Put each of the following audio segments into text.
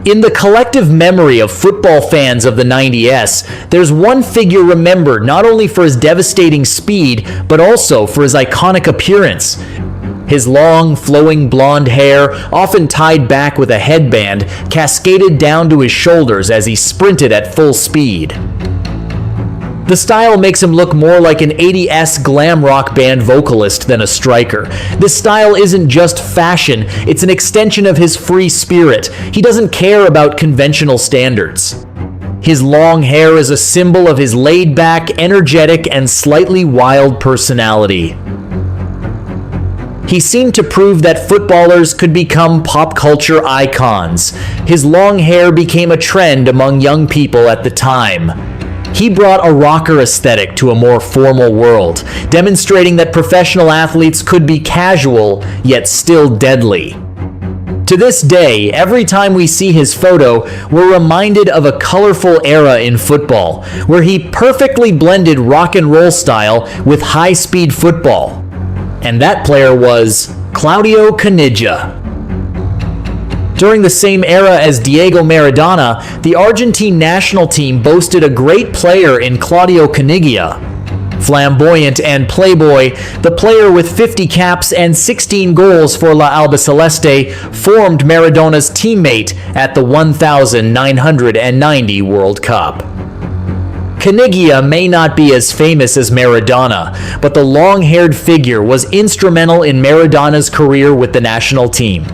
In the collective memory of football fans of the 90s, there's one figure remembered not only for his devastating speed, but also for his iconic appearance. His long, flowing blonde hair, often tied back with a headband, cascaded down to his shoulders as he sprinted at full speed. The style makes him look more like an 80s glam rock band vocalist than a striker. This style isn't just fashion, it's an extension of his free spirit. He doesn't care about conventional standards. His long hair is a symbol of his laid-back, energetic, and slightly wild personality. He seemed to prove that footballers could become pop culture icons. His long hair became a trend among young people at the time. He brought a rocker aesthetic to a more formal world, demonstrating that professional athletes could be casual, yet still deadly. To this day, every time we see his photo, we're reminded of a colorful era in football, where he perfectly blended rock and roll style with high-speed football. And that player was Claudio Caniggia. During the same era as Diego Maradona, the Argentine national team boasted a great player in Claudio Caniggia. Flamboyant and playboy, the player with 50 caps and 16 goals for La Albiceleste formed Maradona's teammate at the 1990 World Cup. Caniggia may not be as famous as Maradona, but the long-haired figure was instrumental in Maradona's career with the national team.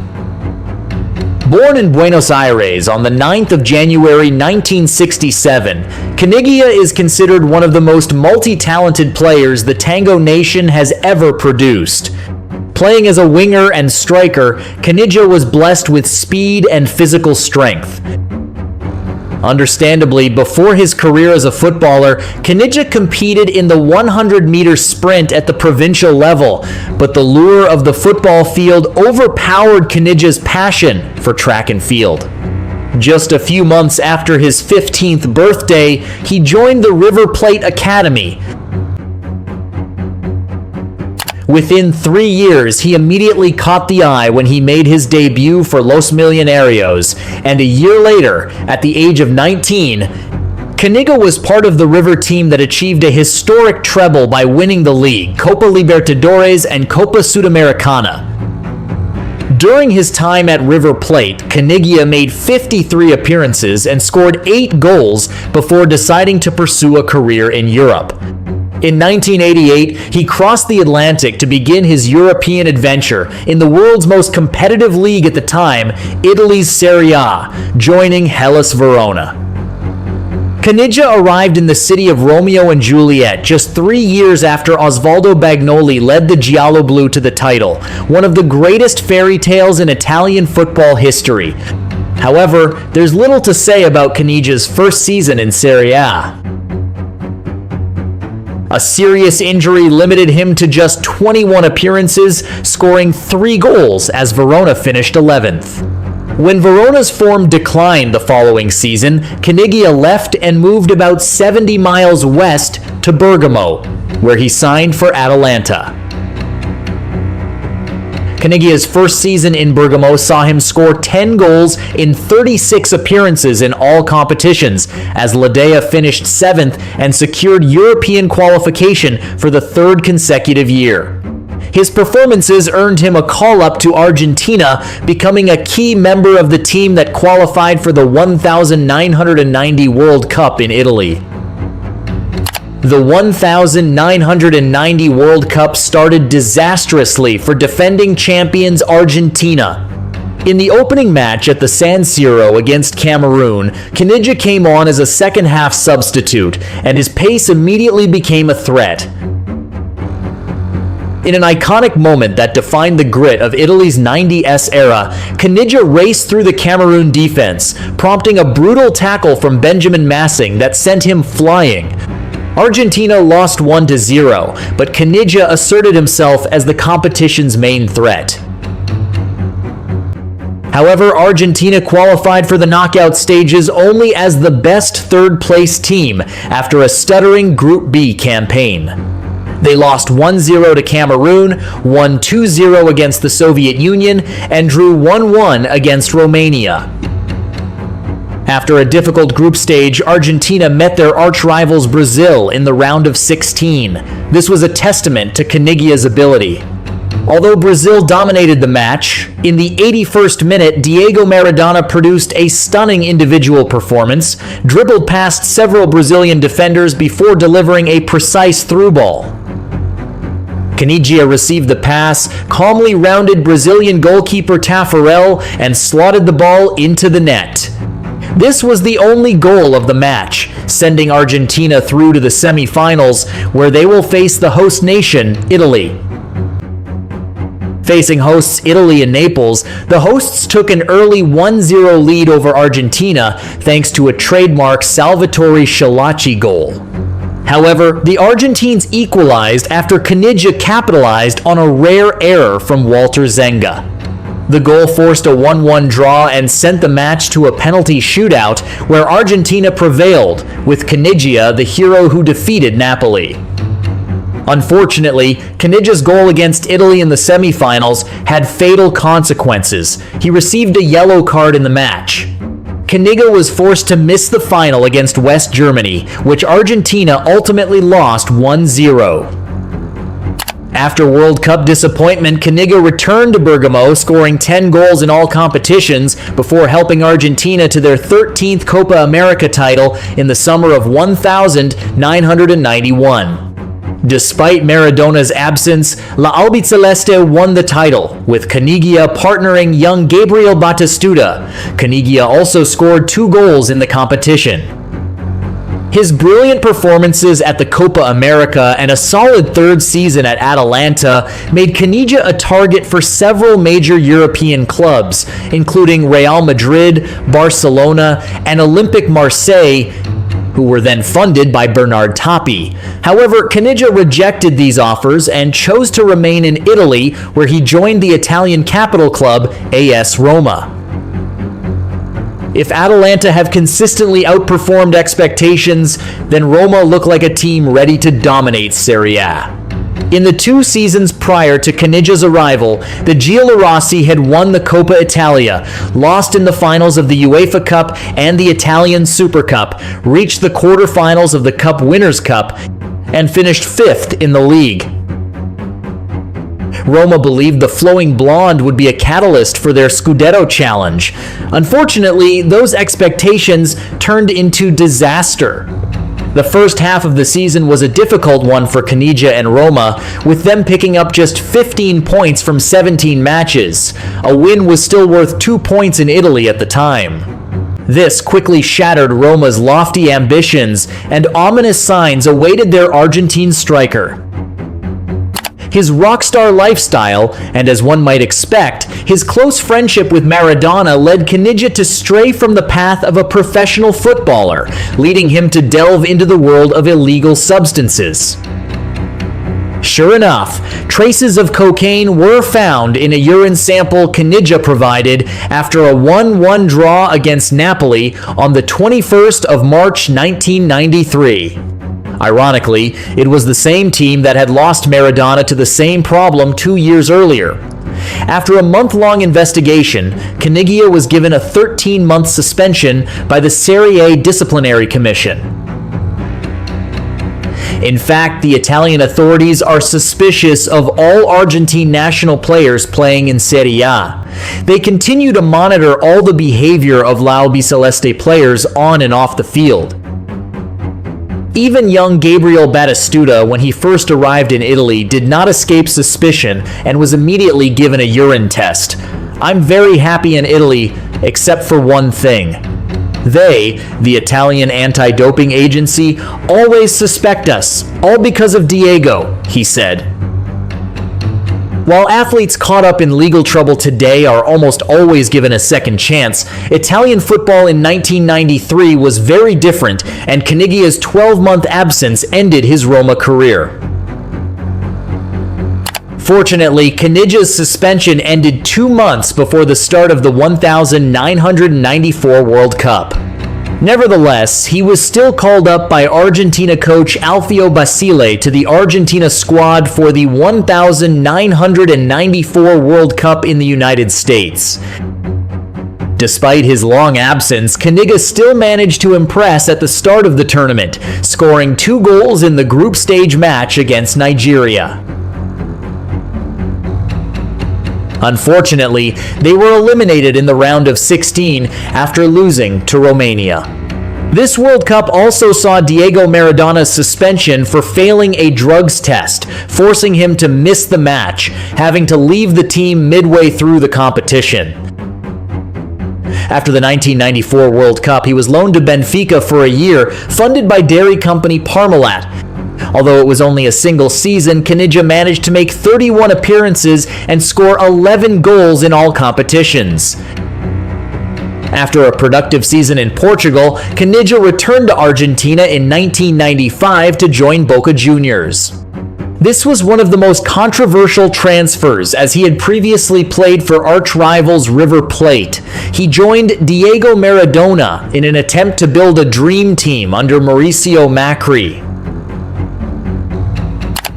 Born in Buenos Aires on the 9th of January 1967, Caniggia is considered one of the most multi-talented players the Tango Nation has ever produced. Playing as a winger and striker, Caniggia was blessed with speed and physical strength. Understandably, before his career as a footballer, Caniggia competed in the 100-meter sprint at the provincial level, but the lure of the football field overpowered Caniggia's passion for track and field. Just a few months after his 15th birthday, he joined the River Plate Academy. Within 3 years, he immediately caught the eye when he made his debut for Los Millonarios, and a year later, at the age of 19, Caniggia was part of the River team that achieved a historic treble by winning the league, Copa Libertadores and Copa Sudamericana. During his time at River Plate, Caniggia made 53 appearances and scored 8 goals before deciding to pursue a career in Europe. In 1988, he crossed the Atlantic to begin his European adventure in the world's most competitive league at the time, Italy's Serie A, joining Hellas Verona. Caniggia arrived in the city of Romeo and Juliet just 3 years after Osvaldo Bagnoli led the Giallo-Blu to the title, one of the greatest fairy tales in Italian football history. However, there's little to say about Caniggia's first season in Serie A. A serious injury limited him to just 21 appearances, scoring 3 goals as Verona finished 11th. When Verona's form declined the following season, Caniggia left and moved about 70 miles west to Bergamo, where he signed for Atalanta. Caniggia's first season in Bergamo saw him score 10 goals in 36 appearances in all competitions, as Ledea finished 7th and secured European qualification for the 3rd consecutive year. His performances earned him a call-up to Argentina, becoming a key member of the team that qualified for the 1990 World Cup in Italy. The 1990 World Cup started disastrously for defending champions Argentina. In the opening match at the San Siro against Cameroon, Caniggia came on as a second-half substitute, and his pace immediately became a threat. In an iconic moment that defined the grit of Italy's 90s era, Caniggia raced through the Cameroon defense, prompting a brutal tackle from Benjamin Massing that sent him flying. Argentina lost 1-0, but Caniggia asserted himself as the competition's main threat. However, Argentina qualified for the knockout stages only as the best third-place team after a stuttering Group B campaign. They lost 1-0 to Cameroon, won 2-0 against the Soviet Union, and drew 1-1 against Romania. After a difficult group stage, Argentina met their arch-rivals Brazil in the round of 16. This was a testament to Caniggia's ability. Although Brazil dominated the match, in the 81st minute, Diego Maradona produced a stunning individual performance, dribbled past several Brazilian defenders before delivering a precise through ball. Caniggia received the pass, calmly rounded Brazilian goalkeeper Tafarel, and slotted the ball into the net. This was the only goal of the match, sending Argentina through to the semi-finals, where they will face the host nation, Italy. Facing hosts Italy and Naples, the hosts took an early 1-0 lead over Argentina thanks to a trademark Salvatore Schillaci goal. However, the Argentines equalized after Caniggia capitalized on a rare error from Walter Zenga. The goal forced a 1-1 draw and sent the match to a penalty shootout where Argentina prevailed, with Caniggia the hero who defeated Napoli. Unfortunately, Caniggia's goal against Italy in the semi-finals had fatal consequences. He received a yellow card in the match. Caniggia was forced to miss the final against West Germany, which Argentina ultimately lost 1-0. After World Cup disappointment, Caniggia returned to Bergamo, scoring 10 goals in all competitions before helping Argentina to their 13th Copa America title in the summer of 1991. Despite Maradona's absence, La Albiceleste won the title, with Caniggia partnering young Gabriel Batistuta. Caniggia also scored 2 goals in the competition. His brilliant performances at the Copa America and a solid third season at Atalanta made Caniggia a target for several major European clubs, including Real Madrid, Barcelona, and Olympique Marseille, who were then funded by Bernard Tapie. However, Caniggia rejected these offers and chose to remain in Italy, where he joined the Italian capital club AS Roma. If Atalanta have consistently outperformed expectations, then Roma look like a team ready to dominate Serie A. In the 2 seasons prior to Caniggia's arrival, the Giallorossi had won the Coppa Italia, lost in the finals of the UEFA Cup and the Italian Super Cup, reached the quarterfinals of the Cup Winners' Cup, and finished 5th in the league. Roma believed the flowing blonde would be a catalyst for their Scudetto challenge. Unfortunately, those expectations turned into disaster. The first half of the season was a difficult one for Caniggia and Roma, with them picking up just 15 points from 17 matches. A win was still worth 2 points in Italy at the time. This quickly shattered Roma's lofty ambitions, and ominous signs awaited their Argentine striker. His rockstar lifestyle, and as one might expect, his close friendship with Maradona led Caniggia to stray from the path of a professional footballer, leading him to delve into the world of illegal substances. Sure enough, traces of cocaine were found in a urine sample Caniggia provided after a 1-1 draw against Napoli on the 21st of March 1993. Ironically, it was the same team that had lost Maradona to the same problem 2 years earlier. After a month-long investigation, Caniggia was given a 13-month suspension by the Serie A Disciplinary Commission. In fact, the Italian authorities are suspicious of all Argentine national players playing in Serie A. They continue to monitor all the behavior of La Albiceleste players on and off the field. Even young Gabriel Batistuta, when he first arrived in Italy, did not escape suspicion and was immediately given a urine test. I'm very happy in Italy, except for one thing. They, the Italian anti-doping agency, always suspect us, all because of Diego, he said. While athletes caught up in legal trouble today are almost always given a second chance, Italian football in 1993 was very different, and Caniggia's 12-month absence ended his Roma career. Fortunately, Caniggia's suspension ended 2 months before the start of the 1994 World Cup. Nevertheless, he was still called up by Argentina coach Alfio Basile to the Argentina squad for the 1994 World Cup in the United States. Despite his long absence, Caniggia still managed to impress at the start of the tournament, scoring 2 goals in the group stage match against Nigeria. Unfortunately, they were eliminated in the round of 16 after losing to Romania. This World Cup also saw Diego Maradona's suspension for failing a drugs test, forcing him to miss the match, having to leave the team midway through the competition. After the 1994 World Cup, he was loaned to Benfica for a year, funded by dairy company Parmalat. Although it was only a single season, Caniggia managed to make 31 appearances and score 11 goals in all competitions. After a productive season in Portugal, Caniggia returned to Argentina in 1995 to join Boca Juniors. This was one of the most controversial transfers, as he had previously played for arch-rivals River Plate. He joined Diego Maradona in an attempt to build a dream team under Mauricio Macri.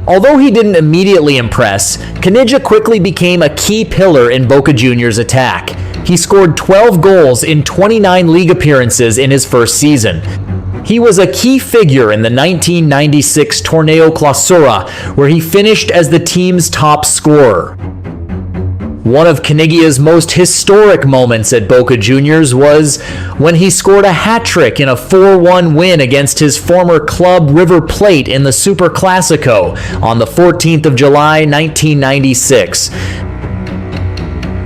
Although he didn't immediately impress, Caniggia quickly became a key pillar in Boca Juniors' attack. He scored 12 goals in 29 league appearances in his first season. He was a key figure in the 1996 Torneo Clausura, where he finished as the team's top scorer. One of Caniggia's most historic moments at Boca Juniors was when he scored a hat-trick in a 4-1 win against his former club River Plate in the Super Clasico on the 14th of July, 1996.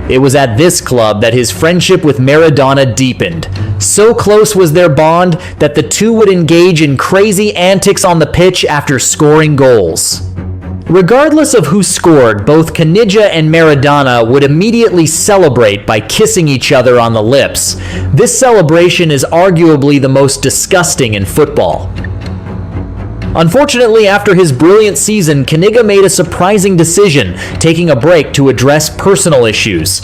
It was at this club that his friendship with Maradona deepened. So close was their bond that the two would engage in crazy antics on the pitch after scoring goals. Regardless of who scored, both Caniggia and Maradona would immediately celebrate by kissing each other on the lips. This celebration is arguably the most disgusting in football. Unfortunately, after his brilliant season, Caniggia made a surprising decision, taking a break to address personal issues.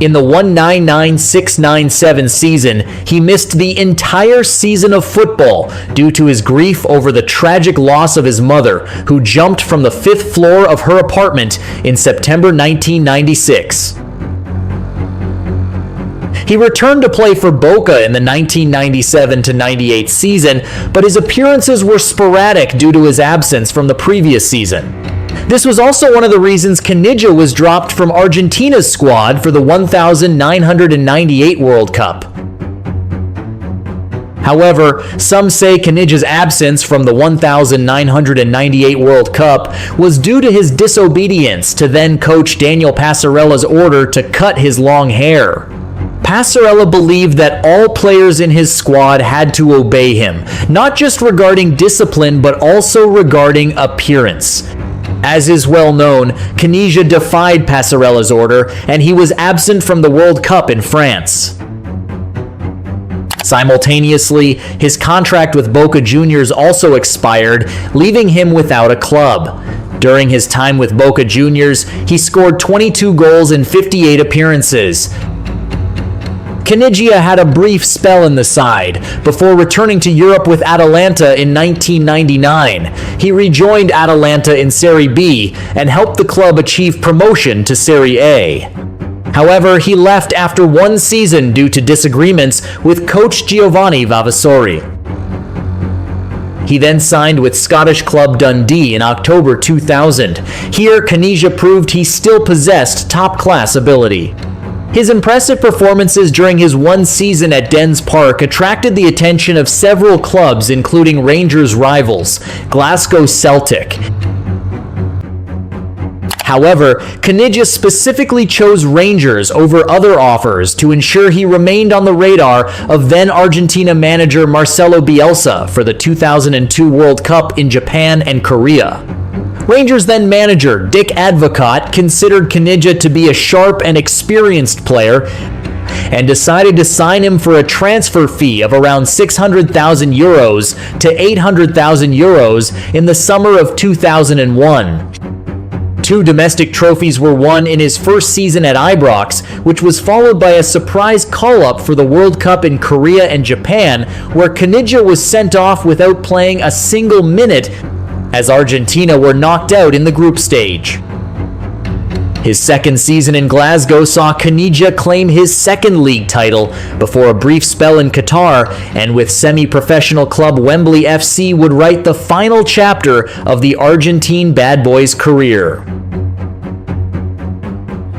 In the 1996-97 season, he missed the entire season of football due to his grief over the tragic loss of his mother, who jumped from the 5th floor of her apartment in September 1996. He returned to play for Boca in the 1997-98 season, but his appearances were sporadic due to his absence from the previous season. This was also one of the reasons Caniggia was dropped from Argentina's squad for the 1998 World Cup. However, some say Caniggia's absence from the 1998 World Cup was due to his disobedience to then-coach Daniel Passarella's order to cut his long hair. Passarella believed that all players in his squad had to obey him, not just regarding discipline but also regarding appearance. As is well known, Caniggia defied Passarella's order, and he was absent from the World Cup in France. Simultaneously, his contract with Boca Juniors also expired, leaving him without a club. During his time with Boca Juniors, he scored 22 goals in 58 appearances. Caniggia had a brief spell in the side, before returning to Europe with Atalanta in 1999. He rejoined Atalanta in Serie B and helped the club achieve promotion to Serie A. However, he left after one season due to disagreements with coach Giovanni Vavasori. He then signed with Scottish club Dundee in October 2000. Here, Caniggia proved he still possessed top-class ability. His impressive performances during his one season at Dens Park attracted the attention of several clubs, including Rangers' rivals, Glasgow Celtic. However, Caniggia specifically chose Rangers over other offers to ensure he remained on the radar of then-Argentina manager Marcelo Bielsa for the 2002 World Cup in Japan and Korea. Rangers then-manager Dick Advocaat considered Caniggia to be a sharp and experienced player and decided to sign him for a transfer fee of around €600,000 to €800,000 in the summer of 2001. 2 domestic trophies were won in his first season at Ibrox, which was followed by a surprise call-up for the World Cup in Korea and Japan, where Caniggia was sent off without playing a single minute, as Argentina were knocked out in the group stage. His second season in Glasgow saw Caniggia claim his second league title before a brief spell in Qatar, and with semi-professional club Wembley FC would write the final chapter of the Argentine bad boy's career.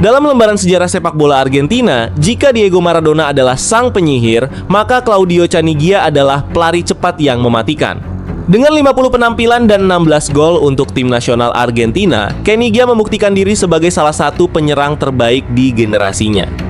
Dalam lembaran sejarah sepak bola Argentina, jika Diego Maradona adalah sang penyihir, maka Claudio Caniggia adalah pelari cepat yang mematikan. Dengan 50 penampilan dan 16 gol untuk tim nasional Argentina, Caniggia membuktikan diri sebagai salah satu penyerang terbaik di generasinya.